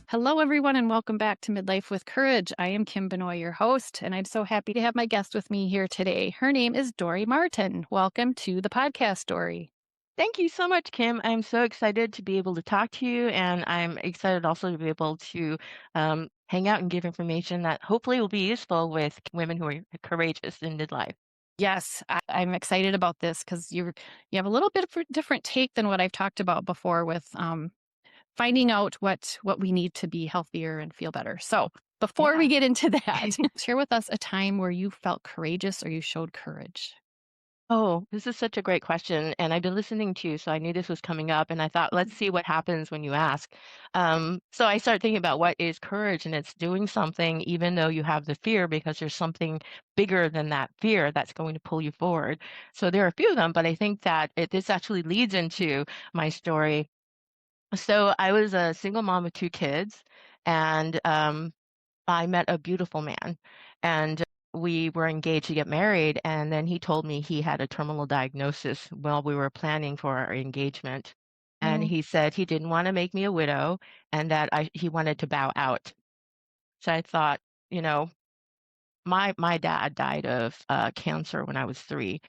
Hello, everyone, and welcome back to Midlife with Courage. I am Kim Benoit, your host, and I'm so happy to have my guest with me here today. Her name is Dori Martin. Welcome to the podcast, Dori. Thank you so much, Kim. I'm so excited to be able to talk to you, and I'm excited also to be able to hang out and give information that hopefully will be useful with women who are courageous in midlife. Yes, I'm excited about this because you have a little bit of a different take than what I've talked about before with finding out what we need to be healthier and feel better. So before we Yeah. get into that, share with us a time where you felt courageous or you showed courage. Oh, this is such a great question, and I've been listening to you, so I knew this was coming up, and I thought, let's see what happens when you ask. So I started thinking about what is courage, and it's doing something even though you have the fear, because there's something bigger than that fear that's going to pull you forward. So there are a few of them, but I think that this actually leads into my story. So I was a single mom of two kids, and I met a beautiful man, and we were engaged to get married, and then he told me he had a terminal diagnosis while we were planning for our engagement. And Mm, he said he didn't want to make me a widow and that he wanted to bow out. So I thought, you know, my dad died of cancer when I was 3.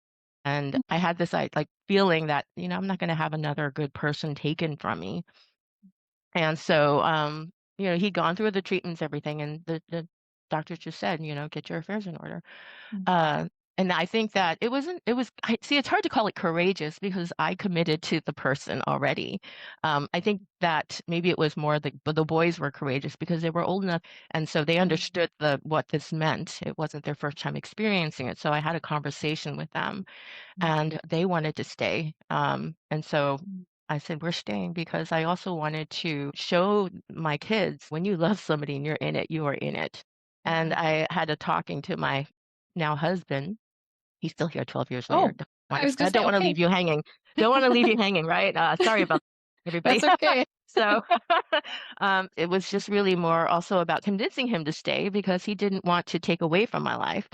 And mm, I had this like feeling that, I'm not going to have another good person taken from me. And so, he'd gone through the treatments, everything, and the doctors just said, "Get your affairs in order." mm, Uh, and I think that I see, it's hard to call it courageous because I committed to the person already. I think that maybe it was more the boys were courageous because they were old enough, and so they mm, understood what this meant. It wasn't their first time experiencing it. So I had a conversation with them, mm, and they wanted to stay. And so mm, I said, we're staying because I also wanted to show my kids when you love somebody and you're in it, you are in it. And mm. I had a talking to my now husband. He's still here 12 years later. Oh, I was I gonna say, don't want to okay, leave you hanging. Don't want to leave you hanging, right? Sorry about everybody. that's okay. So it was just really more also about convincing him to stay because he didn't want to take away from my life.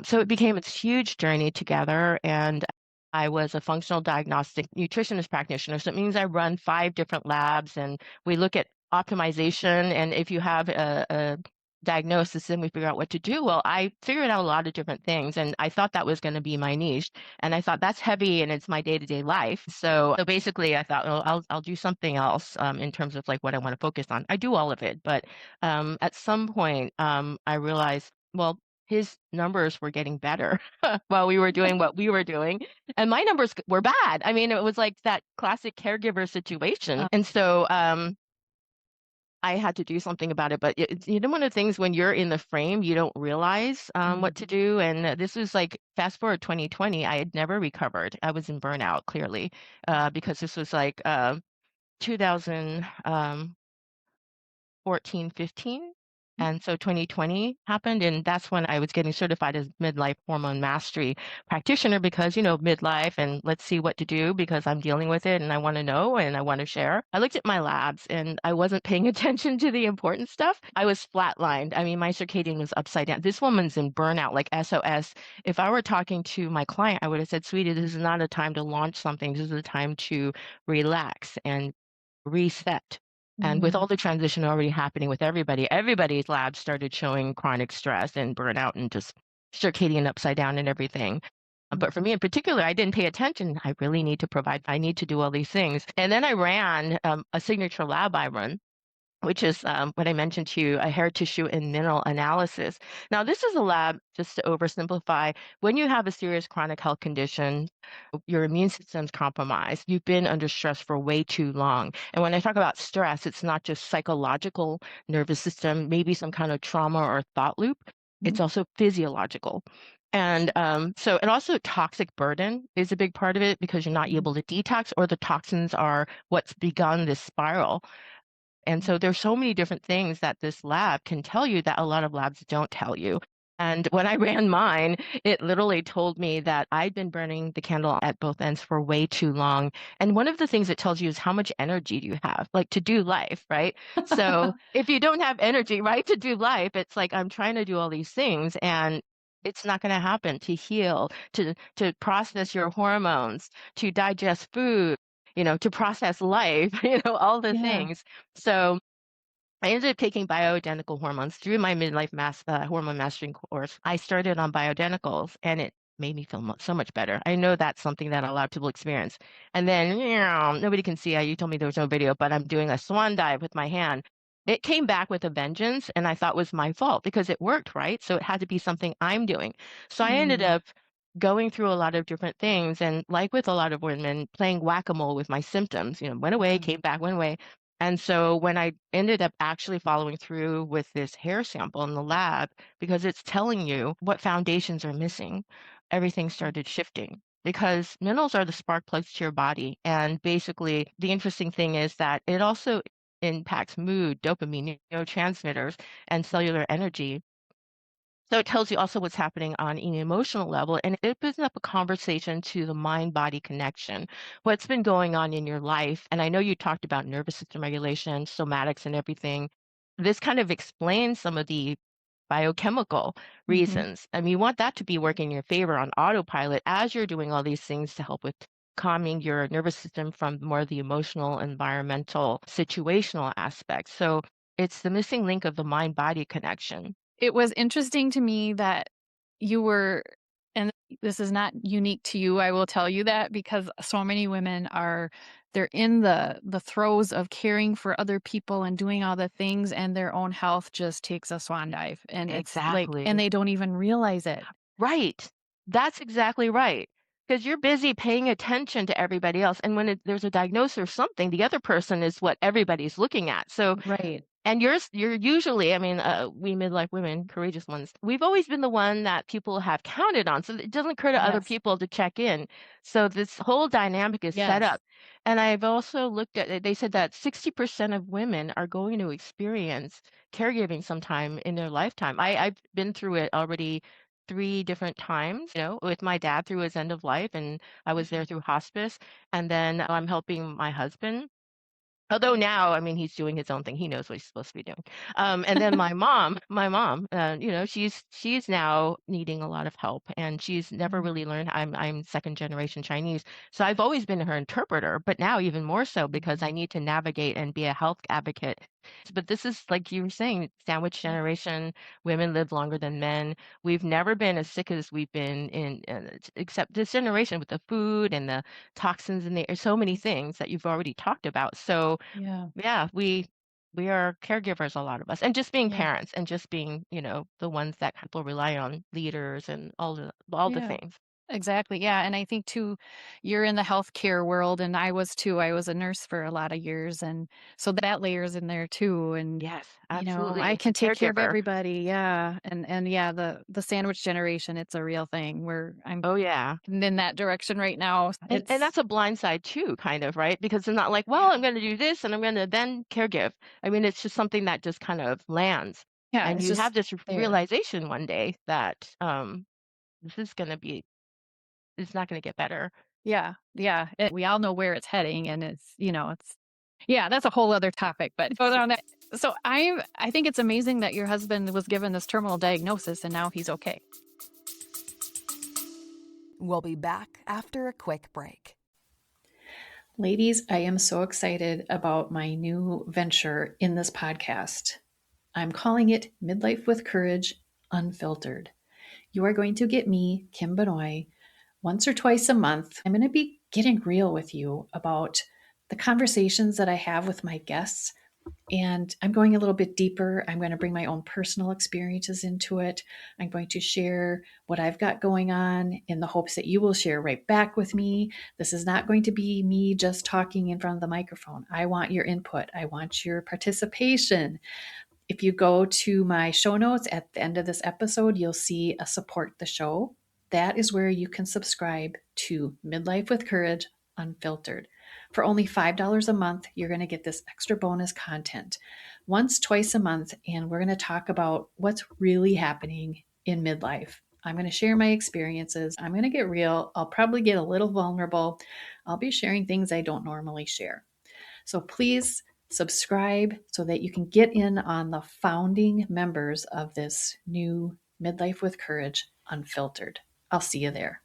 So it became this huge journey together. And I was a functional diagnostic nutritionist practitioner. So it means I run 5 different labs and we look at optimization. And if you have a diagnosis, then we figure out what to do. Well, I figured out a lot of different things and I thought that was going to be my niche. And I thought that's heavy and it's my day-to-day life. So basically I thought, well, I'll do something else in terms of like what I want to focus on. I do all of it, but at some point I realized, well, his numbers were getting better while we were doing what we were doing, and my numbers were bad. I mean, it was like that classic caregiver situation. And so I had to do something about it, but one of the things when you're in the frame, you don't realize what to Mhm. do. And this was like fast forward 2020, I had never recovered. I was in burnout clearly because this was like 2000. 14, 15. And so 2020 happened, and that's when I was getting certified as midlife hormone mastery practitioner because, midlife and let's see what to do because I'm dealing with it and I want to know and I want to share. I looked at my labs and I wasn't paying attention to the important stuff. I was flatlined. I mean, my circadian was upside down. This woman's in burnout, like SOS. If I were talking to my client, I would have said, sweetie, this is not a time to launch something. This is a time to relax and reset. And with Mhm. all the transition already happening with everybody, everybody's labs started showing chronic stress and burnout and just circadian upside down and everything. But for me in particular, I didn't pay attention. I really need to provide, I need to do all these things. And then I ran a signature lab I run, which is what I mentioned to you, a hair tissue and mineral analysis. Now, this is a lab, just to oversimplify, when you have a serious chronic health condition, your immune system's compromised, you've been under stress for way too long. And when I talk about stress, it's not just psychological, nervous system, maybe some kind of trauma or thought loop, Mhm. it's also physiological. And and also toxic burden is a big part of it because you're not Mhm. able to detox or the toxins are what's begun this spiral. And so there's so many different things that this lab can tell you that a lot of labs don't tell you. And when I ran mine, it literally told me that I'd been burning the candle at both ends for way too long. And one of the things it tells you is how much energy do you have, like to do life, right? So if you don't have energy, right, to do life, it's like I'm trying to do all these things and it's not going to happen to heal, to process your hormones, to digest food, to process life, all the Yeah. things. So I ended up taking bioidentical hormones through my midlife hormone mastering course. I started on bioidenticals, and it made me feel so much better. I know that's something that a lot of people experience. And then, nobody can see. You told me there was no video, but I'm doing a swan dive with my hand. It came back with a vengeance, and I thought was my fault because it worked, right? So it had to be something I'm doing. So I ended Mm, up going through a lot of different things, and like with a lot of women, playing whack-a-mole with my symptoms. Went away, mm, came back, went away. And so when I ended up actually following through with this hair sample in the lab, because it's telling you what foundations are missing, everything mm. started shifting. Because minerals are the spark plugs to your body. And basically, the interesting thing is that it also impacts mood, dopamine, neurotransmitters, and cellular energy. So it tells you also what's happening on an emotional level, and it opens up a conversation to the mind-body connection. What's been going on in your life, and I know you talked about nervous system regulation, somatics, and everything. This kind of explains some of the biochemical Mhm. reasons. I mean, you want that to be working in your favor on autopilot as you're doing all these things to help with calming your nervous system from more of the emotional, environmental, situational aspects. So it's the missing link of the mind-body connection. It was interesting to me that you were and this is not unique to you, I will tell you that because so many women they're in the throes of caring for other people and doing all the things, and their own health just takes a swan dive, and it's like and Exactly. they don't even realize it. Right. That's exactly right. Because you're busy paying attention to everybody else. And when there's a diagnosis or something, the other person is what everybody's looking at. So Right. and you're usually, I mean, we midlife women, courageous ones, we've always been the one that people have counted on. So it doesn't occur to other Yes. people to check in. So this whole dynamic is set Yes. up. And I've also looked at it, they said that 60% of women are going to experience caregiving sometime in their lifetime. I've been through it already 3 different times, with my dad through his end of life, and I was there Mhm. through hospice. And then I'm helping my husband. Although now, I mean, he's doing his own thing. He knows what he's supposed to be doing. And then my mom, she's now needing a lot of help, and she's never Mm, really learned. I'm second generation Chinese, so I've always been her interpreter, but now even more so because I mhm. need to navigate and be a health advocate. But this is like you were saying, sandwich Yeah. generation. Women live longer than men. We've never been as sick as we've been except this generation with the food and the toxins in the air, so many things that you've already talked about. So Yeah. yeah, we are caregivers, a lot of us, and just being Yeah. parents and just being, the ones that people rely on, leaders and all the Yeah. things. Exactly. Yeah. And I think too, you're in the healthcare world, and I was too. I was a nurse for a lot of years. And so that layers in there too. And, Yes, I absolutely. It's a can take care of caregiver. everybody. Yeah. And yeah, the sandwich generation, it's a real thing where I'm Oh yeah. in that direction right now. And that's a blind side too, kind of, right? Because it's not like, well, Yeah. I'm going to do this and I'm going to then caregive. I mean, it's just something that just kind of lands. Yeah. And It's you just have this there. realization one day that this is going to be, it's not going to get better. Yeah. Yeah. We all know where it's heading, and yeah, that's a whole other topic, but go on that. So I think it's amazing that your husband was given this terminal diagnosis and now he's okay. We'll be back after a quick break. Ladies, I am so excited about my new venture in this podcast. I'm calling it Midlife with Courage Unfiltered. You are going to get me, Kim Benoit, once or twice a month. I'm going to be getting real with you about the conversations that I have with my guests. And I'm going a little bit deeper. I'm going to bring my own personal experiences into it. I'm going to share what I've got going on in the hopes that you will share right back with me. This is not going to be me just talking in front of the microphone. I want your input, I want your participation. If you go to my show notes at the end of this episode, you'll see a support the show. That is where you can subscribe to Midlife with Courage Unfiltered. For only $5 a month, you're going to get this extra bonus content once, twice a month, and we're going to talk about what's really happening in midlife. I'm going to share my experiences. I'm going to get real. I'll probably get a little vulnerable. I'll be sharing things I don't normally share. So please subscribe so that you can get in on the founding members of this new Midlife with Courage Unfiltered. I'll see you there.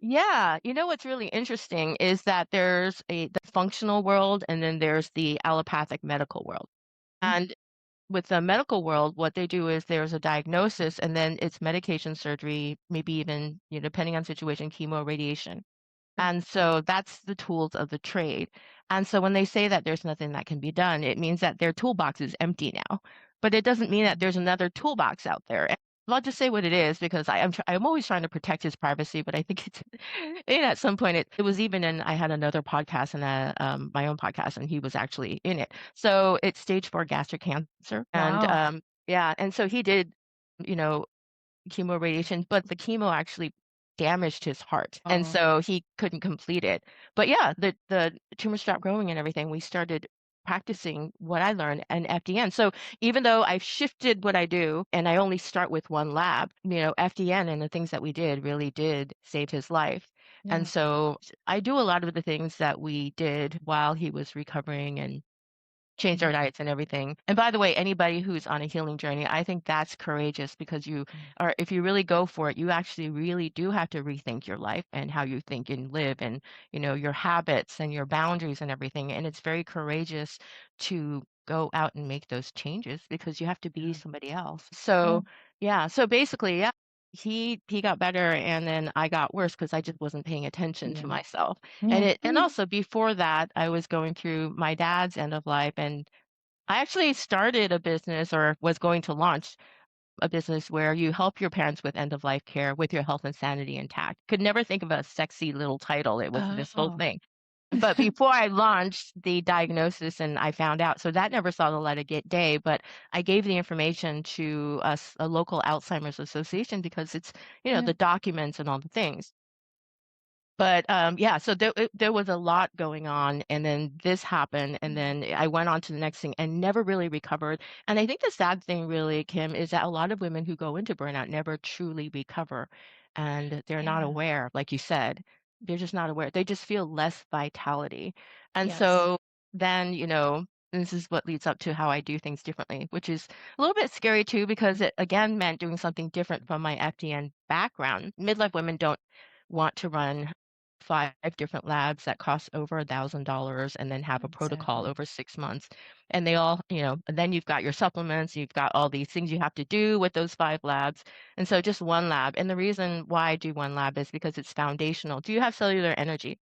Yeah, you know what's really interesting is that there's the functional world and then there's the allopathic medical world. Mm, And with the medical world, what they do is there's a diagnosis and then it's medication, surgery, maybe even, depending on situation, chemo, radiation. sure. And so that's the tools of the trade. And so when they say that there's nothing that can be done, it means that their toolbox is empty now. But it doesn't mean that Mhm. there's another toolbox out there. And I'll just say what it is because I'm always trying to protect his privacy, but I think it's at some point it was even in I had another podcast and my own podcast and he was actually in it. So it's stage 4 gastric cancer and Wow. yeah, and so he did, you know, chemo radiation, but the chemo actually damaged his heart, and Oh, so he couldn't complete it. But yeah, the tumor stopped growing and everything. We started practicing what I learned in FDN. So even though I've shifted what I do and I only start with one lab, FDN and the things that we did really did save his life. And yeah. so I do a lot of the things that we did while he was recovering and changed Mhm. our diets and everything. And by the way, anybody who's on a healing journey, I think that's courageous because you Mm. are, if you really go for it, you actually really do have to rethink your life and how you think and live and, your habits and your boundaries and everything. And it's very courageous to go out and make those changes because you have to be Yeah. somebody else. Yeah. So, yeah. So basically, yeah. He got better and then I got worse because I just wasn't paying attention to Yeah. myself. Yeah. And also before that, I was going through my dad's end of life, and I actually started a business or was going to launch a business where you help your parents with end of life care with your health and sanity intact. Could never think of a sexy little title. It was this whole Oh. thing. But before I launched the diagnosis and I found out, so that never saw the light of day, but I gave the information to a local Alzheimer's association because it's, Yeah. the documents and all the things. But, yeah, so there was a lot going on, and then this happened, and Mm. then I went on to the next thing and never really recovered. And I think the sad thing really, Kim, is that a lot of women who go into burnout never truly recover, and they're not Yeah. aware, like you said. They're just not aware. They just feel less vitality. And Yes. so then, this is what leads up to how I do things differently, which is a little bit scary too, because it again meant doing something different from my FDN background. Midlife women don't want to run 5 different labs that cost over $1,000 and then have a protocol Exactly. over 6 months. And they all, and then you've got your supplements, you've got all these things you have to do with those 5 labs. And so just one lab. And the reason why I do one lab is because it's foundational. Do you have cellular energy?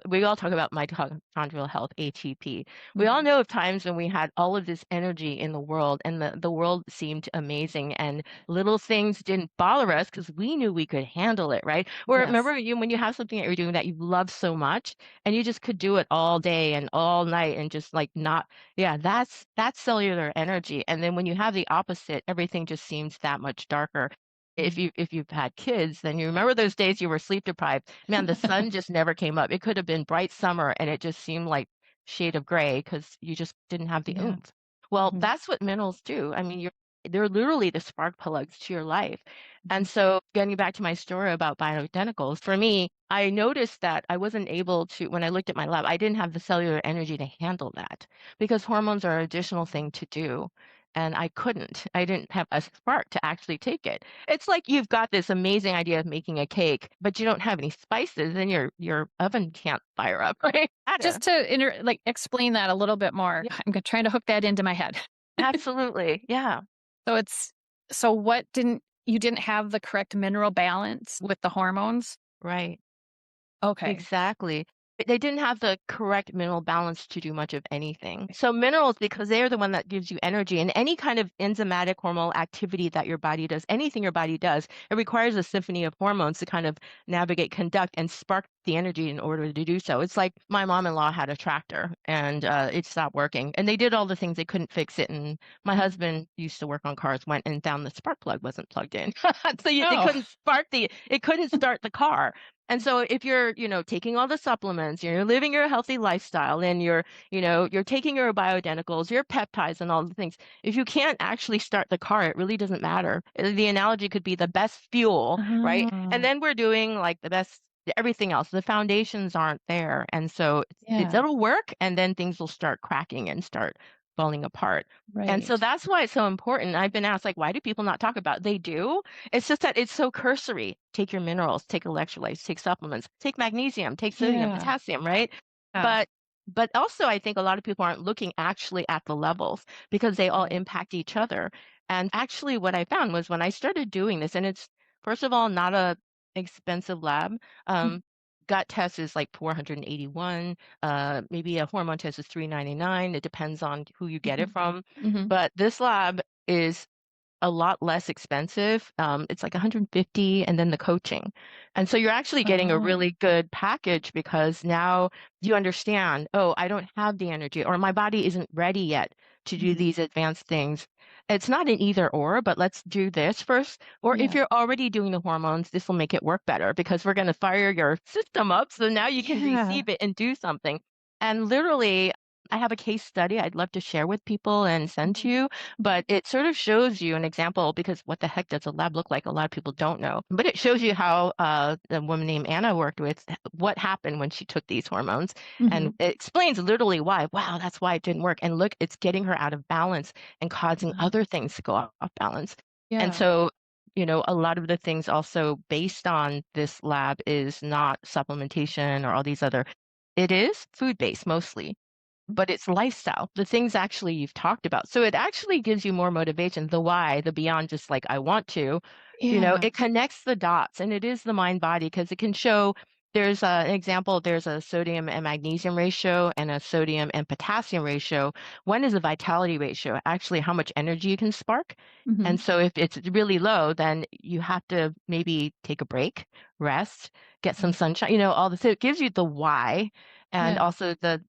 We all talk about mitochondrial health, ATP. We all Mhm. know of times when we had all of this energy in the world and the world seemed amazing and little things didn't bother us because we knew we could handle it, right? Or Yes. remember when you have something that you're doing that you love so much and you just could do it all day and all night and just like not, yeah, that's cellular energy. And then when you have the opposite, everything just seems that much darker. If Mm. you've had kids, then you remember those days you were sleep deprived. Man, the sun just never came up. It could have been bright summer and it just seemed like shade of gray because you just didn't have the Yeah. oomph. Well, Mhm. that's what minerals do. I mean, they're literally the spark plugs to your life. Mhm. And so getting back to my story about bioidenticals, for me, I noticed that I wasn't able to, when I looked at my lab, I didn't have the cellular energy to handle that because hormones are an additional thing to do. And I couldn't. I didn't have a spark to actually take it. It's like you've got this amazing idea of making a cake, but you don't have any spices, and your oven can't fire up, right? Just Matter. to like explain that a little bit more, Yeah, trying to hook that into my head. absolutely. Yeah, So it's so what didn't you didn't have the correct mineral balance with the hormones? right. Okay. Exactly. They didn't have the correct mineral balance to do much of anything. So minerals, because they're the one that gives you energy and any kind of enzymatic hormonal activity that your body does, anything your body does, it requires a symphony of hormones to kind of navigate, conduct, and spark the energy in order to do so. It's like my mom-in-law had a tractor and it stopped working. And they did all the things, they couldn't fix it. And my husband used to work on cars, went and found the spark plug wasn't plugged in. So it Oh. couldn't it couldn't start the car. And so if you're, taking all the supplements, you're living your healthy lifestyle and you're taking your bioidenticals, your peptides and all the things, if you can't actually start the car, it really doesn't matter. The analogy could be the best fuel, right? And Oh, then we're doing like the best everything else. The foundations aren't there. And so yeah. it'll work and then things will start cracking and start falling apart. And so Right. that's why it's so important. I've been asked, like, why do people not talk about it? They do. It's just that it's so cursory. Take your minerals, take electrolytes, take supplements, take magnesium, take sodium, Yeah. potassium, right? Yeah. But also I think a lot of people aren't looking actually at the levels because they all Right. impact each other. And actually what I found was when I started doing this, and it's first of all not a expensive lab. Mhm. Um, gut test is like 481. Maybe a hormone test is 399. It depends on who you get it Mhm. from. Mhm. But this lab is a lot less expensive. It's like 150 and then the coaching. And so you're actually getting a Oh. really good package because now you understand, oh, I don't have the energy or my body isn't ready yet to do Mhm. these advanced things. It's not an either or, but let's do this first. Or if Yeah. you're already doing the hormones, this will make it work better because we're going to fire your system up so now you can Yeah. receive it and do something. And literally, I have a case study I'd love to share with people and send to Mhm. you, but it sort of shows you an example because what the heck does a lab look like? A lot of people don't know. But it shows you how a woman named Anna worked with what happened when she took these hormones. And Mhm. it explains literally why. Wow, that's why it didn't work. And look, it's getting her out of balance and causing Uh, other things to go off balance. And yeah. so, a lot of the things also based on this lab is not supplementation or all these other, it is food based mostly, but it's lifestyle, the things actually you've talked about. So it actually gives you more motivation, the why, the beyond just like, I want to, Yeah. it connects the dots and it is the mind body because it can show there's an example, there's a sodium and magnesium ratio and a sodium and potassium ratio. One is a vitality ratio, actually how much energy you can spark. Mhm. And so if it's really low, then you have to maybe take a break, rest, get some Mhm. sunshine, all this. So it gives you the why and Yeah. also the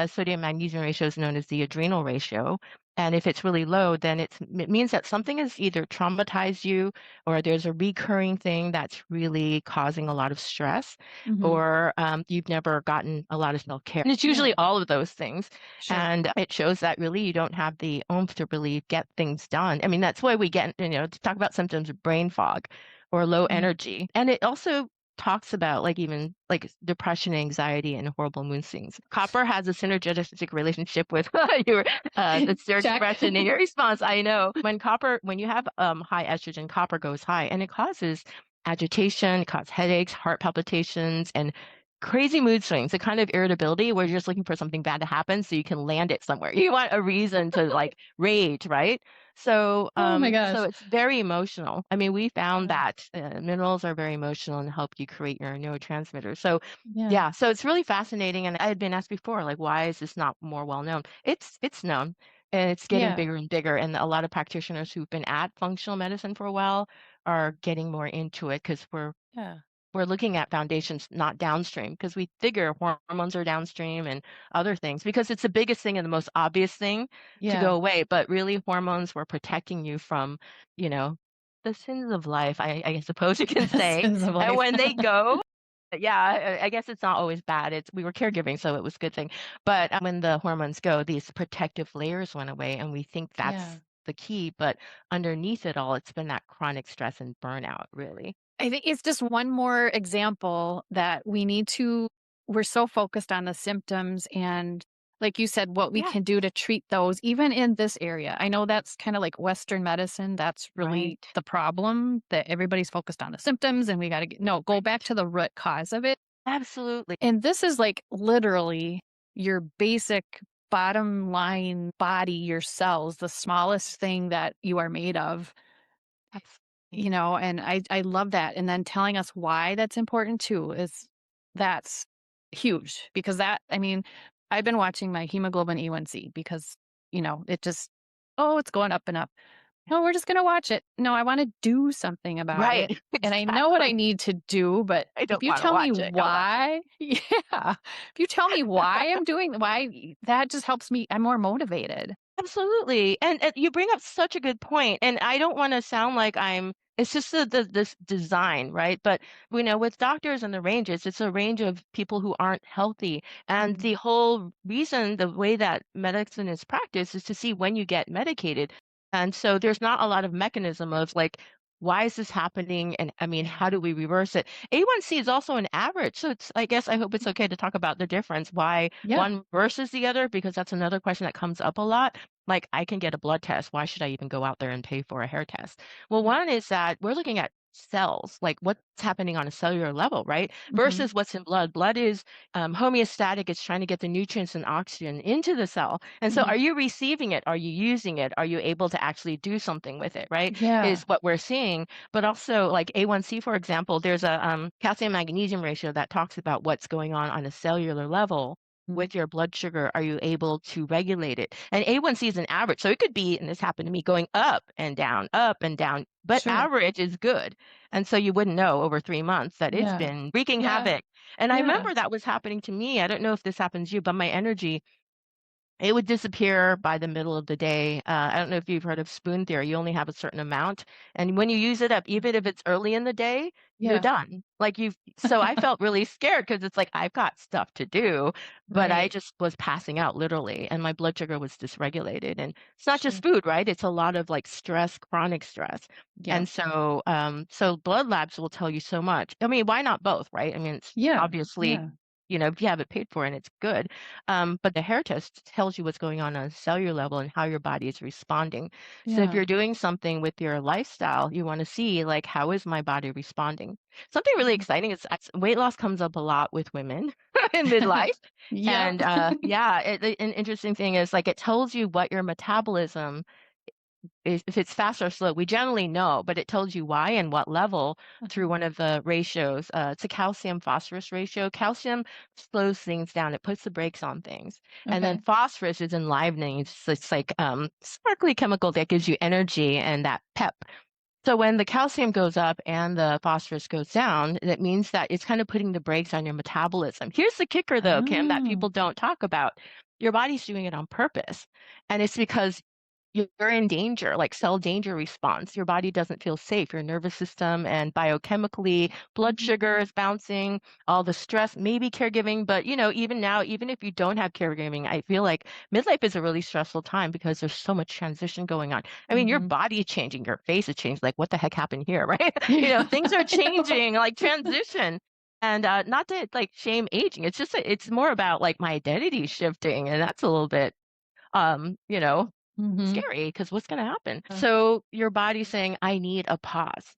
sodium magnesium ratio is known as the adrenal ratio. And if it's really low, then it means that something has either traumatized you or there's a recurring thing that's really causing a lot of stress, Mhm. or you've never gotten a lot of self care. And it's Yeah. usually all of those things. Sure. And it shows that really you don't have the oomph to really get things done. I mean, that's why we get, to talk about symptoms of brain fog or low Mhm. energy. And it also talks about like even like depression, anxiety, and horrible mood swings. Copper has a synergistic relationship with your that's your Check. expression in your response. I know when you have high estrogen, copper goes high, and it causes agitation, it causes headaches, heart palpitations, and crazy mood swings. The kind of irritability where you're just looking for something bad to happen so you can land it somewhere. You want a reason to like rage, right? So, Oh my so gosh. it's very emotional. I mean, we found Yeah. that minerals are very emotional and help you create your neurotransmitters. So, Yeah. yeah, so it's really fascinating. And I had been asked before, like, why is this not more well known? It's known, and it's getting Yeah. bigger and bigger. And a lot of practitioners who've been at functional medicine for a while are getting more into it because Yeah. we're looking at foundations, not downstream, because we figure hormones are downstream and other things because it's the biggest thing and the most obvious thing to go Yeah. away. But really, hormones were protecting you from, you know, the sins of life, I suppose you can say. Sins of And life. when they go, yeah, I guess it's not always bad. We were caregiving, so it was a good thing. But when the hormones go, these protective layers went away, and we think Yeah. that's the key. But underneath it all, it's been that chronic stress and burnout, really. I think it's just one more example that we're so focused on the symptoms and like you said, what we Yeah, can do to treat those, even in this area. I know that's kind of like Western medicine. That's really right. the problem that everybody's focused on the symptoms and we got to no, go back Right. to the root cause of it. Absolutely. And this is like literally your basic bottom line body, your cells, the smallest thing that you are made of, Absolutely. and I love that. And then telling us why that's important too is that's huge because I mean, I've been watching my hemoglobin A1C because, it just, oh, it's going up and up. No, we're just going to watch it. No, I want to do something about it. Right. And I know what I Exactly. need to do, but I if don't you wanna tell me watch it. No, that's why, yeah, if you tell me why I'm doing, why that just helps me, I'm more motivated. absolutely. And you bring up such a good point, and I don't wanna sound like it's just this design, right? But, with doctors and the ranges, it's a range of people who aren't healthy, and Mhm. the whole reason, the way that medicine is practiced is to see when you get medicated, and so there's not a lot of mechanism of, like, why is this happening? And I mean, Yeah. how do we reverse it? A1C is also an average. So I guess I hope it's okay to talk about the difference, why Yeah. one versus the other, because that's another question that comes up a lot. Like, I can get a blood test. Why should I even go out there and pay for a hair test? Well, Yeah. one is that we're looking at cells, like what's happening on a cellular level, right? Mhm. Versus what's in blood. Blood is homeostatic. It's trying to get the nutrients and oxygen into the cell. And so, Mhm. are you receiving it? Are you using it? Are you able to actually do something with it, right? Is Yeah. what we're seeing. But also, like A1C, for example, there's a calcium magnesium ratio that talks about what's going on a cellular level Mhm. with your blood sugar. Are you able to regulate it? And A1C is an average. So it could be, and this happened to me, going up and down, but Sure. average is good. And so you wouldn't know over 3 months that it's Yeah. been wreaking Yeah. havoc. And I Yeah. remember that was happening to me. I don't know if this happens to you, but my energy, it would disappear by the middle of the day. I don't know if you've heard of spoon theory. You only have a certain amount. And when you use it up, even if it's early in the day, you're Yeah. done. Like so I felt really scared because it's like I've got stuff to do, but I Right. just was passing out literally, and my blood sugar was dysregulated. And it's not just Sure. food, right? It's a lot of like stress, chronic stress. Yep. And so, so blood labs will tell you so much. I mean, why not both, right? I mean, it's Yeah. obviously, Yeah. if you have it paid for and it's good. But the hair test tells you what's going on a cellular level and how your body is responding. So if Yeah. you're doing something with your lifestyle, you want to see like, how is my body responding? Something really Mhm. exciting is weight loss comes up a lot with women in midlife. Yep. And yeah, an interesting thing is like it tells you what your metabolism if it's fast or slow, we generally know, but it tells you why and what level through Uh-huh. one of the ratios. It's a calcium phosphorus ratio. Calcium slows things down. It puts the brakes on things. And then Okay. phosphorus is enlivening. It's like sparkly chemical that gives you energy and that pep. So when the calcium goes up and the phosphorus goes down, that means that it's kind of putting the brakes on your metabolism. Here's the kicker though, Kim, that Oh. people don't talk about. Your body's doing it on purpose. And it's because you're in danger, like cell danger response. Your body doesn't feel safe. Your nervous system and biochemically, blood Mhm. sugar is bouncing, all the stress, maybe caregiving. But, even now, even if you don't have caregiving, I feel like midlife is a really stressful time because there's so much transition going on. I mean, your Mhm. body is changing, your face is changing. Like, what the heck happened here, right? Yeah. Things are changing, like transition. And not to like shame aging. It's just it's more about like my identity shifting, and that's a little bit um, you know, Mhm. scary because what's going to happen? Uh, So your body's saying, I need a pause.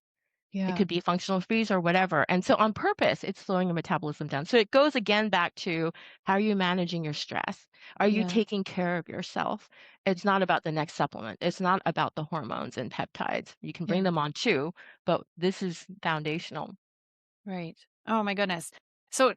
It yeah. could be functional freeze or whatever. And so on purpose, it's slowing your metabolism down. So it goes again back to how are you managing your stress? Are you Yeah. taking care of yourself? It's not about the next supplement. It's not about the hormones and peptides. You can bring Yeah. them on too, but this is foundational. Right. Oh my goodness. So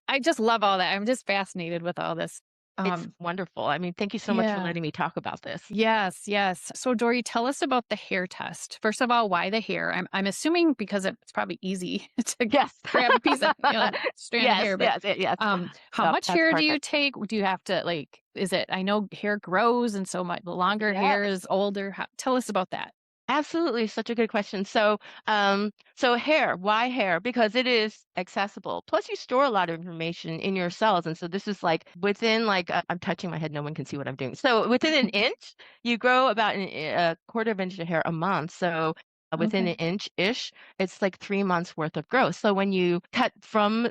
I just love all that. I'm just fascinated with all this. It's Um, wonderful. I mean, thank you so much for yeah. letting me talk about this. Yes, yes. So Dory, tell us about the hair test. First of all, why the hair? I'm assuming because it's probably easy to Yes. grab a piece of, strand of Yes, hair, but yes, yes. how much That's hair do you perfect. take? Do you have to is it I know hair grows and so much the longer hair Yes. is older. Tell us about that. Absolutely, such a good question. So hair, why hair? Because it is accessible. Plus, you store a lot of information in your cells, and so this is like within like I'm touching my head. No one can see what I'm doing. So within an inch, you grow about a quarter of inch of hair a month. So within an Okay. inch-ish, it's like 3 months worth of growth. So when you cut from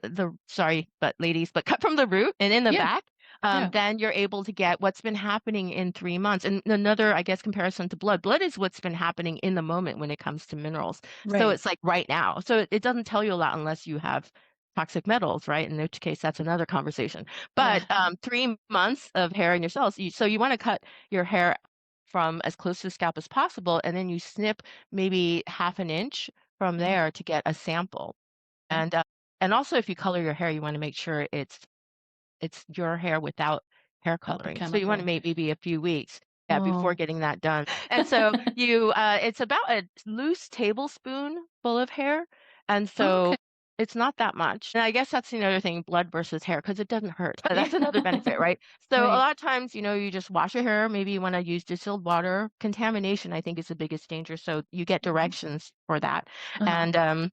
sorry, but ladies, but cut from the root and in the Yeah. back, Yeah. then you're able to get what's been happening in 3 months. And another, I guess, comparison to blood. Blood is what's been happening in the moment when it comes to minerals. So Right. it's like right now. So it doesn't tell you a lot unless you have toxic metals, right? In which case, that's another conversation. Yeah. But 3 months of hair in your cells. So you want to cut your hair from as close to the scalp as possible, and then you snip maybe half an inch from Mhm. there to get a sample. Okay. And also, if you color your hair, you want to make sure it's your hair without hair Out the coloring. So you want to chemical. maybe a few weeks, yeah, before Oh. getting that done. And so it's about a loose tablespoon full of hair. And Okay. so it's not that much. And I guess that's the other thing, blood versus hair, because it doesn't hurt. Yeah. That's another benefit, right? So a Right. lot of times, you just wash your hair. Maybe you want to use distilled water. Contamination, I think, is the biggest danger. So you get Mhm. directions for that. Uh-huh. And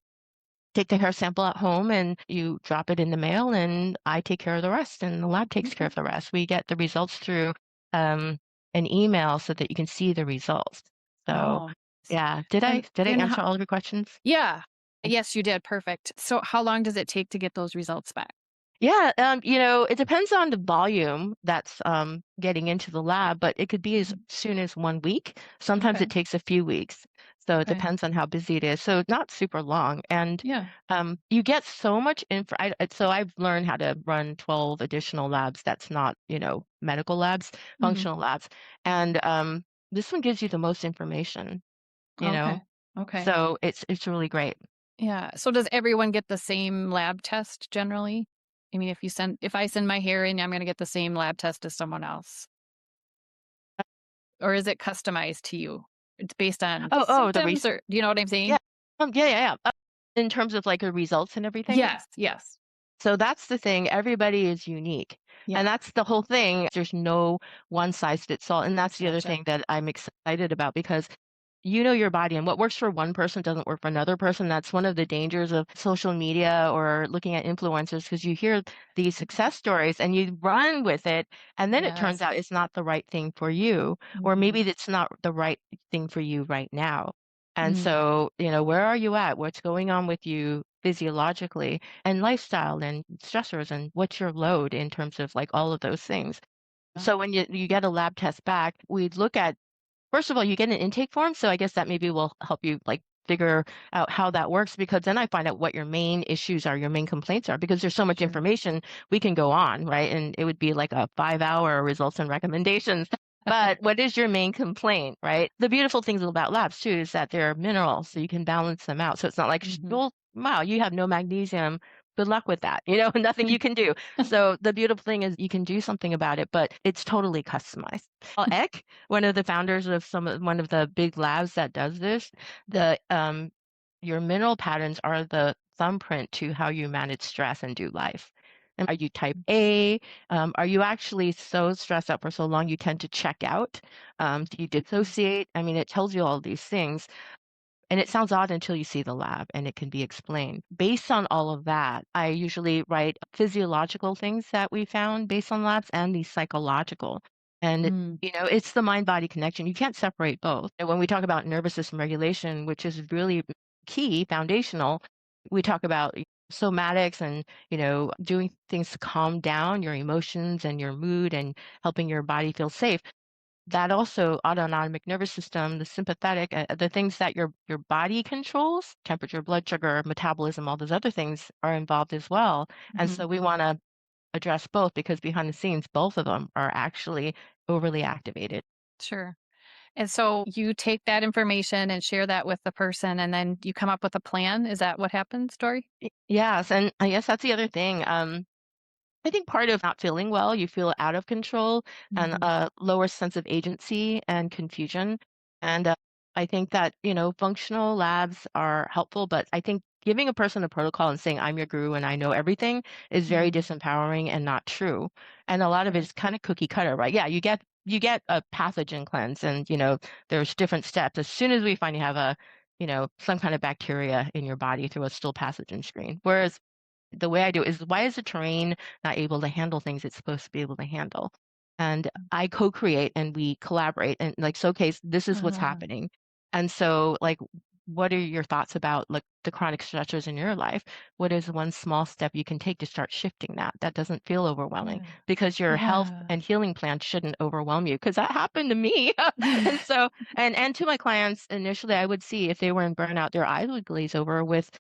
take the hair sample at home and you drop it in the mail and I take care of the rest and the lab takes care Okay. of the rest. We get the results through um, an email so that you can see the results. So Oh. Yeah. Did I And ho answer all of your questions? Yeah. Yes, you did, perfect. So how long does it take to get those results back? Yeah, it depends on the volume that's getting into the lab, but it could be as Mhm. soon as 1 week. Sometimes Okay, it takes a few weeks. So it okay. depends on how busy it is. So not super long. And Yeah. you get so much info. So I've learned how to run 12 additional labs that's not, medical labs, Mhm. functional labs. And this one gives you the most information, you Okay, know. okay. So it's really great. Yeah. So does everyone get the same lab test generally? I mean, if I send my hair in, I'm gonna get the same lab test as someone else, or is it customized to you? It's based on Oh, symptoms, or do you know what I'm yeah. saying? Yeah. In terms of like the results and everything. Yes, yes. So that's the thing. Everybody is unique. Yeah, And that's the whole thing. There's no one size fits all. And that's the other gotcha. thing that I'm excited about because you know your body and what works for one person doesn't work for another person. That's one of the dangers of social media or looking at influencers because you hear these success stories and you run with it. And then it turns Yes. out it's not the right thing for you, or maybe Mhm. it's not the right thing for you right now. And Mm, so, where are you at? What's going on with you physiologically and lifestyle and stressors and what's your load in terms of like all of those things. yeah. So when you get a lab test back, we look at first of all, you get an intake form, so I guess that maybe will help you like figure out how that works because then I find out what your main issues are, your main complaints are because there's so much Sure. information we can go on, right? And it would be like a 5-hour results and recommendations. But what is your main complaint, right? The beautiful things about labs too is that they're minerals, so you can balance them out. So it's not like, Mhm. well, wow, you have no magnesium. Good luck with that. Nothing you can do. So the beautiful thing is you can do something about it, but it's totally customized. Eck, one of the founders of one of the big labs that does this, the your mineral patterns are the thumbprint to how you manage stress and do life. And are you type A? Are you actually so stressed out for so long you tend to check out? Do you dissociate? I mean, it tells you all these things. And it sounds odd until you see the lab and it can be explained. Based on all of that, I usually write physiological things that we found based on labs and the psychological. And, Mm, it's the mind body connection. You can't separate both. And when we talk about nervous system regulation, which is really key, foundational, we talk about somatics and, doing things to calm down your emotions and your mood and helping your body feel safe that also autonomic nervous system, the sympathetic, the things that your body controls, temperature, blood sugar, metabolism, all those other things are involved as well. And mhm. so we want to address both because behind the scenes, both of them are actually overly activated. Sure. And so you take that information and share that with the person, and then you come up with a plan? Is that what happens, Dory? Yes, and I guess that's the other thing. I think part of not feeling well, you feel out of control and Mhm. a lower sense of agency and confusion. And I think that, functional labs are helpful, but I think giving a person a protocol and saying, I'm your guru and I know everything is very Mhm. disempowering and not true. And a lot of it Sure. is kind of cookie cutter, right? Yeah, you get a pathogen cleanse and, there's different steps. As soon as we find you have some kind of bacteria in your body through a stool pathogen screen. Whereas the way I do it is why is the terrain not able to handle things it's supposed to be able to handle? And I co-create and we collaborate and like, so okay, this is what's Uh, happening. And so like, what are your thoughts about like the chronic stressors in your life? What is one small step you can take to start shifting that? That doesn't feel overwhelming yeah. because your health Yeah. and healing plan shouldn't overwhelm you because that happened to me. And so, and to my clients initially, I would see if they were in burnout, their eyes would glaze over with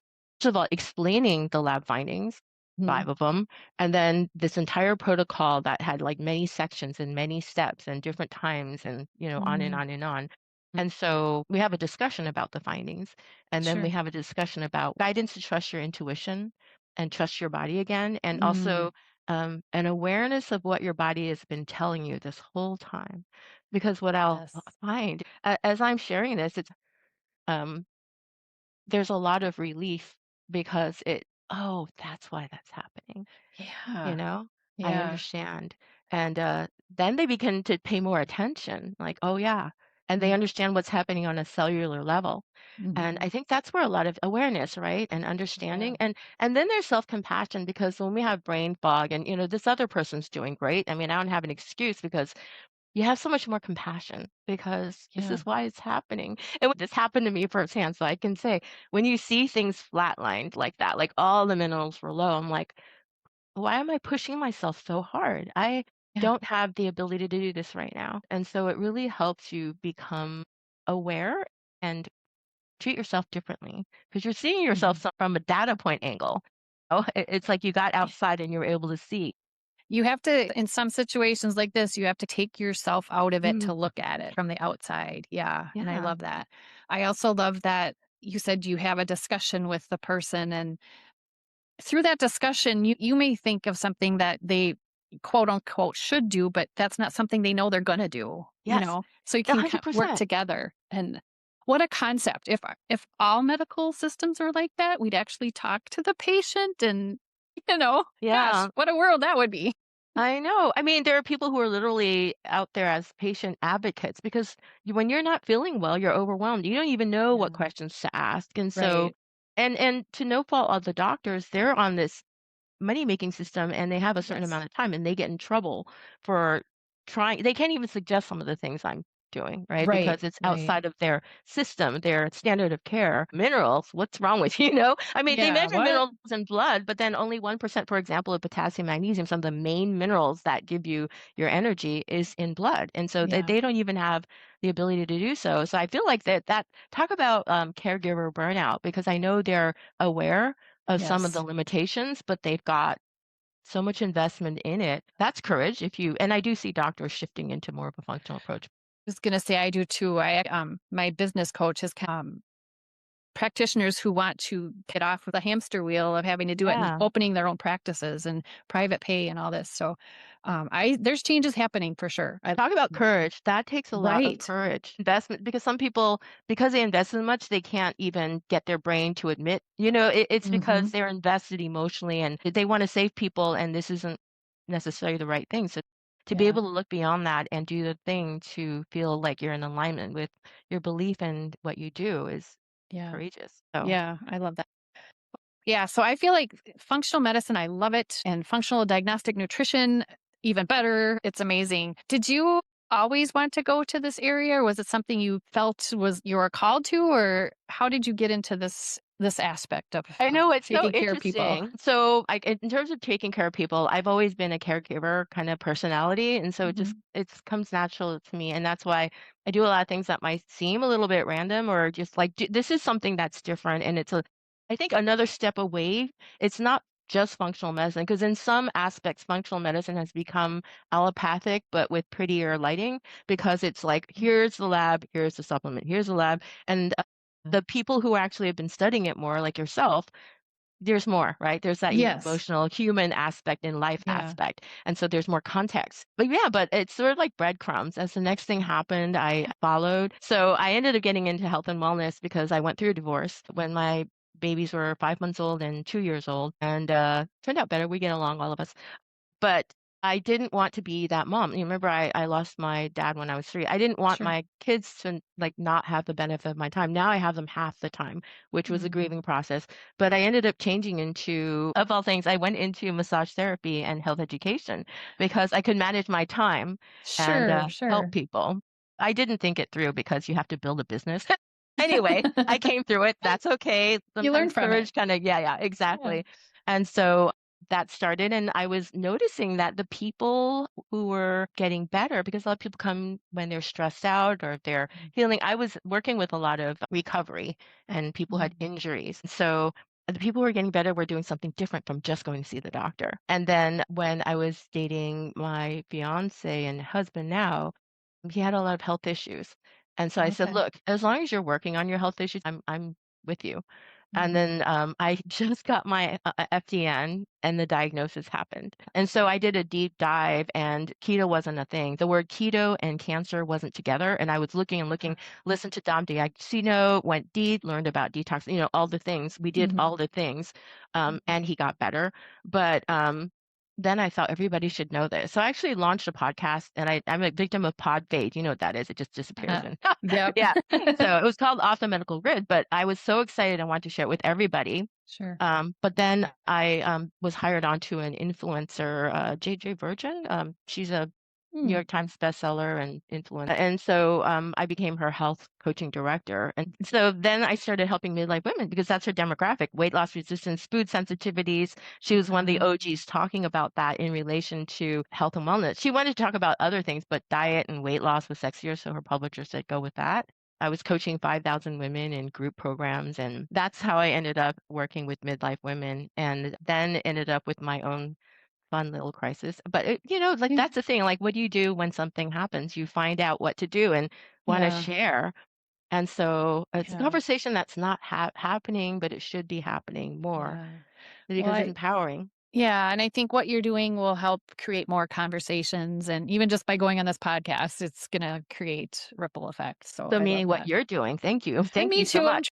first of all, explaining the lab findings, Mhm. 5 of them, and then this entire protocol that had like many sections and many steps and different times and, on and Mm. on and on. And so we have a discussion about the findings, and then we Sure. have a discussion about guidance to trust your intuition and trust your body again, and Mm. also an awareness of what your body has been telling you this whole time. Because what I'll Yes. find as I'm sharing this, um, there's a lot of relief because "Oh, that's why that's happening." You Yeah. know? I Yeah. understand. And, then they begin to pay more attention, like, "Oh, yeah." And they Mm. understand what's happening on a cellular level. And Mhm. I think that's where a lot of awareness, right, and Yeah. understanding and then there's self-compassion because when we have brain fog and, this other person's doing great, I mean, I don't have an excuse because you have so much more compassion because this Yeah. is why it's happening. And this happened to me firsthand, so I can say when you see things flatlined like that, like all the minerals were low, I'm like, why am I pushing myself so hard? I Yeah. don't have the ability to do this right now. And so it really helps you become aware and treat yourself differently because you're seeing yourself Mhm. from a data point angle. Oh, it's like you got outside and you were able to see. You have to in some situations like this, you have to take yourself out of it Mm, to look at it from the outside. Yeah, and I yeah. love that. I also love that you said you have a discussion with the person, and through that discussion, you may think of something that they quote unquote should do, but that's not something they know they're gonna do, Yes. So you A can hundred work percent. together. And what a concept. If all medical systems were like that, we'd actually talk to the patient and, gosh, Yeah. what a world that would be. I know. I mean, there are people who are literally out there as patient advocates because when you're not feeling well, you're overwhelmed. You don't even know what Yeah. questions to ask. And so, Right. and to no fault of the doctors, they're on this money-making system and they have a certain Yes. amount of time and they get in trouble for trying they can't even suggest some of the things I'm doing, right? Right. Because it's Right. outside of their system, their standard of care. Minerals, what's wrong with you, you know? I mean, they Yeah. measure What? minerals in blood, but then only 1%, for example, of potassium, magnesium, some of the main minerals that give you your energy is in blood. And so Yeah. they don't even have the ability to do so. So I feel like that talk about caregiver burnout because I know they're aware of some of the Yes. limitations, but they've got so much investment in it. That's courage if you and I do see doctors shifting into more of a functional approach. I was gonna say I do too. My business coach has practitioners who want to get off of the hamster wheel of having to do it and Yeah. opening their own practices and private pay and all this. So, I there's changes happening for sure. Talk about courage. That takes a lot of Right. courage. Investment because some people, because they invest in much, they can't even get their brain to admit, you know, it's because Mhm. they're invested emotionally and they want to save people and this isn't necessarily the right thing. So to be Yeah. able to look beyond that and do the thing to feel like you're in alignment with your belief and what you do is Yeah. courageous. So Yeah. I love that. Yeah. So I feel like functional medicine, I love it. And functional diagnostic nutrition, even better. It's amazing. Did you always want to go to this area? Or was it something you felt was you were called to? Or how did you get into this aspect of I know it's so taking care of people? interesting. So, like in terms of taking care of people, I've always been a caregiver kind of personality, and so Mhm. it comes natural to me, and that's why I do a lot of things that might seem a little bit random or just like this is something that's different, and it's a I think another step away. It's not just functional medicine because in some aspects functional medicine has become allopathic but with prettier lighting because it's like here's the lab, here's the supplement, here's the lab and the people who actually have been studying it more, like yourself, there's more, right? There's that Yes. emotional human aspect and life Yeah. aspect. And so there's more context. But yeah, but it's sort of like breadcrumbs. As the next thing happened, I followed. So I ended up getting into health and wellness because I went through a divorce when my babies were 5 months old and 2 years old. And turned out better. We get along, all of us. But I didn't want to be that mom. You remember I lost my dad when I was 3. I didn't want Sure. my kids to, like, not have the benefit of my time. Now I have them half the time, which was a Mhm. grieving process. But I ended up changing into of all things, I went into massage therapy and health education because I could manage my time and, Sure, help sure. people. I didn't think it through because you have to build a business. Anyway, I came through it. That's okay. You learn Sometimes from it. courage kinda yeah, Yeah. exactly. And so that started and I was noticing that the people who were getting better because a lot of people come when they're stressed out or they're Mm. healing. I was working with a lot of recovery and people had Mhm. injuries. So the people who were getting better were doing something different from just going to see the doctor. And then when I was dating my fiance and husband now, he had a lot of health issues. And so I said, Okay. look, as long as you're working on your health issues, I'm with you. And Mhm. then I just got my FDN and the diagnosis happened. And so I did a deep dive and keto wasn't a thing. The word keto and cancer wasn't together. And I was looking and looking, listened to Dom D'Agostino, went deep, learned about detox, you know, all the things. We did Mhm. all the things and he got better. But then I thought everybody should know this. So I actually launched a podcast and I'm a victim of pod fade. You know what that is? It just disappears. Uh-huh. And Yep. yeah. So it was called Off the Medical Grid, but I was so excited. I wanted to share it with everybody. Sure. But then I was hired onto an influencer, JJ Virgin. She's a New Mm. York Times bestseller and influencer. And so I became her health coaching director. And so then I started helping midlife women because that's her demographic, weight loss resistance, food sensitivities. She was one of the Uh, OGs talking about that in relation to health and wellness. She wanted to talk about other things, but diet and weight loss was sexier. So her publisher said, go with that. I was coaching 5,000 women in group programs, and that's how I ended up working with midlife women, and then ended up with my own fun little crisis. But like yeah. that's the thing. Like, what do you do when something happens? You find out what to do and want to Yeah. share. And so it's a Yeah. conversation that's not happening, but it should be happening more Yeah. Well, because it's empowering. yeah, and I think what you're doing will help create more conversations, and even just by going on this podcast, it's gonna create ripple effects. So So I love meaning what that. you're doing. Thank you. And Thank me you so too. much.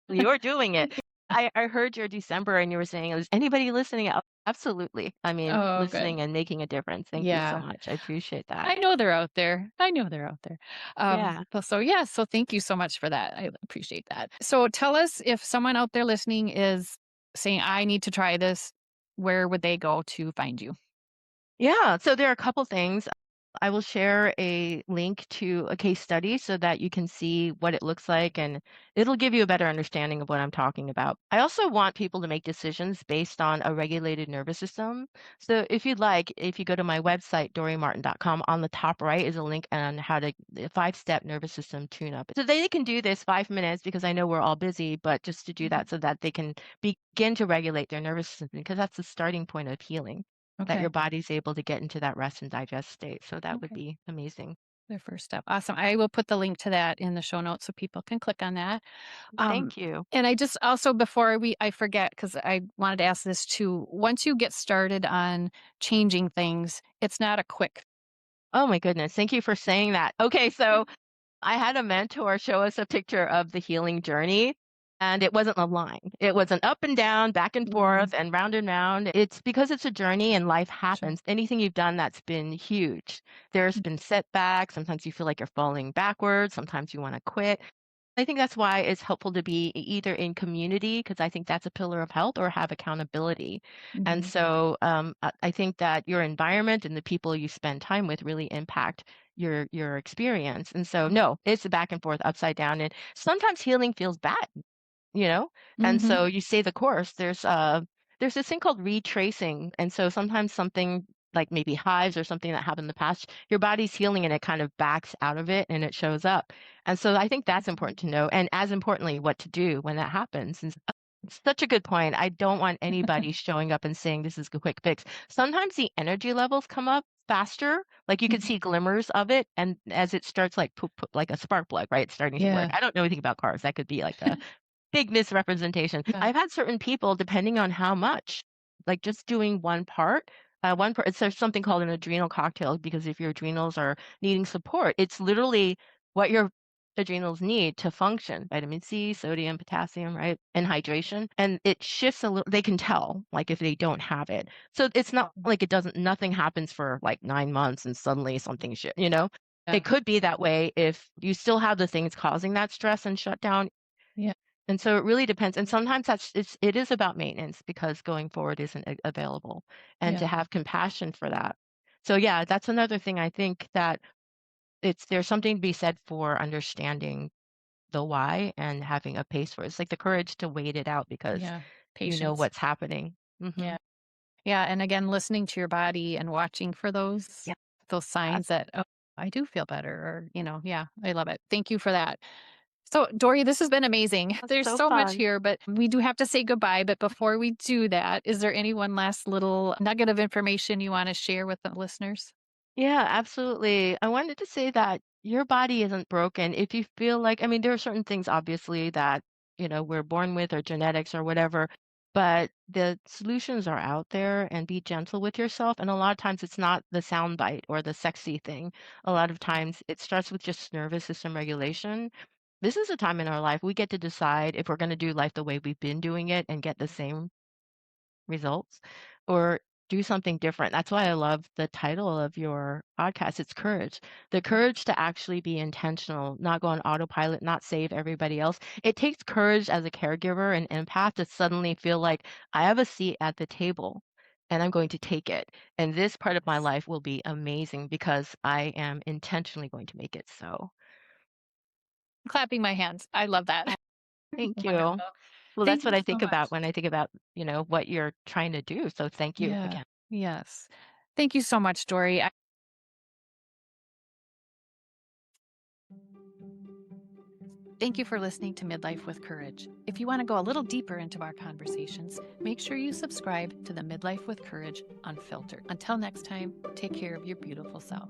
You're doing it. Yeah. I heard your December and you were saying, is anybody listening? Absolutely. I mean, Oh, good. listening and making a difference. Thank you so Yeah. much. I appreciate that. I know they're out there. I know they're out there. Yeah. So yeah, so thank you so much for that. I appreciate that. So tell us, if someone out there listening is saying, I need to try this, where would they go to find you? Yeah, so there are a couple things. I will share a link to a case study so that you can see what it looks like and it'll give you a better understanding of what I'm talking about. I also want people to make decisions based on a regulated nervous system. So if you'd like, if you go to my website, dorimartin.com, on the top right is a link on how to the 5-step nervous system tune up. So they can do this 5 minutes because I know we're all busy, but just to do Mhm. that so that they can begin to regulate their nervous system because that's the starting point of healing, that your Okay. body's able to get into that rest and digest state. So that would Okay. be amazing. Their first step. Awesome. I will put the link to that in the show notes so people can click on that. Um, Thank you. and I just also, before I forget, because I wanted to ask this too. Once you get started on changing things, it's not a quick. Oh my goodness. Thank you for saying that. Okay, so I had a mentor show us a picture of the healing journey, and it wasn't a line. It was an up and down, back and Mm, forth, and round and round. It's because it's a journey and life sure. happens. Anything you've done that's been huge. There's Mm, been setbacks. Sometimes you feel like you're falling backwards. Sometimes you want to quit. I think that's why it's helpful to be either in community, because I think that's a pillar of health, or have accountability. And mhm. so I think that your environment and the people you spend time with really impact your experience. And so no, it's a back and forth, upside down. And sometimes healing feels bad, you know? And Mhm. so you say the course, there's this thing called retracing. And so sometimes something like maybe hives or something that happened in the past, your body's healing and it kind of backs out of it and it shows up. And so I think that's important to know. And as importantly, what to do when that happens. And it's such a good point. I don't want anybody showing up and saying this is a quick fix. Sometimes the energy levels come up faster. Like you can Mhm. see glimmers of it, and as it starts like poop, poop, like a spark plug, right? It's starting to work. Yeah. I don't know anything about cars. That could be like a big misrepresentation. Yeah. I've had certain people, depending on how much, like just doing one part, it's there's something called an adrenal cocktail because if your adrenals are needing support, it's literally what your adrenals need to function: vitamin C, sodium, potassium, right? And hydration. And it shifts a little, they can tell, like if they don't have it. So it's not like it doesn't, nothing happens for like 9 months and suddenly something shit. Yeah. It could be that way if you still have the things causing that stress and shutdown, Yeah. and so it really depends. And sometimes it is about maintenance because going forward isn't available, and Yeah. to have compassion for that. So yeah, that's another thing I think that there's something to be said for understanding the why and having a pace for it. It's like the courage to wait it out because Yeah. you know Patience. what's happening. Yeah. Mhm. Yeah, and again, listening to your body and watching for those Yeah, signs that, "Oh, I do feel better," or, yeah, I love it. Thank you for that. So, Dory, this has been amazing. that's There's so so much fun. here, but we do have to say goodbye. But before we do that, is there any one last little nugget of information you wanna share with the listeners? Yeah, absolutely. I wanted to say that your body isn't broken. If you feel like, I mean, there are certain things obviously that, we're born with, or genetics or whatever, but the solutions are out there, and be gentle with yourself. And a lot of times it's not the sound bite or the sexy thing. A lot of times it starts with just nervous system regulation. This is a time in our life we get to decide if we're going to do life the way we've been doing it and get the same results, or do something different. That's why I love the title of your podcast. It's courage. The courage to actually be intentional, not go on autopilot, not save everybody else. It takes courage as a caregiver and empath to suddenly feel like I have a seat at the table. and I'm going to take it. And this part of my life will be amazing because I am intentionally going to make it so. Clapping my hands. I love that. Thank you. Wonderful. Well, Thank that's you what I so think much. about when I think about, what you're trying to do. So thank you Yeah. again. Yes. Thank you so much, Dory. Thank you for listening to Midlife with Courage. If you want to go a little deeper into our conversations, make sure you subscribe to the Midlife with Courage Unfiltered. Until next time, take care of your beautiful self.